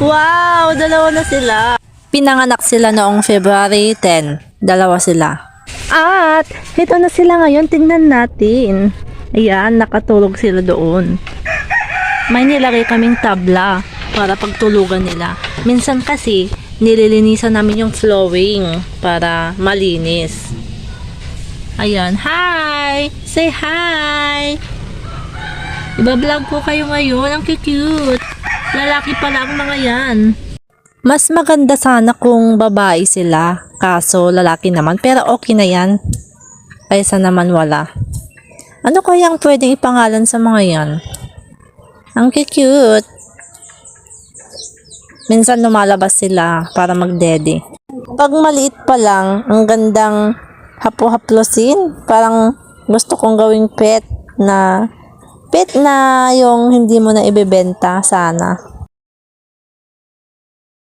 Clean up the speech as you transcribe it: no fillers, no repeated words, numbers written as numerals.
Wow, dalawa na sila. Pinanganak sila noong February 10. Dalawa sila. At ito na sila ngayon, tingnan natin. Ayan, nakatulog sila doon. May nilagay kaming tabla para pagtulugan nila. Minsan kasi, nililinisan namin yung flooring para malinis. Ayan, hi! Say hi! Iba-vlog ko kayo ngayon, ang cute. Lalaki pala ang mga yan. Mas maganda sana kung babae sila, kaso lalaki naman, pero okay na yan. Kaysa naman wala. Ano kayang pwedeng ipangalan sa mga yan? Ang cute. Minsan lumalabas sila para magdede. Pag maliit pa lang, ang gandang hapo-haplosin. Parang gusto kong gawing pet na yung hindi mo na ibebenta sana.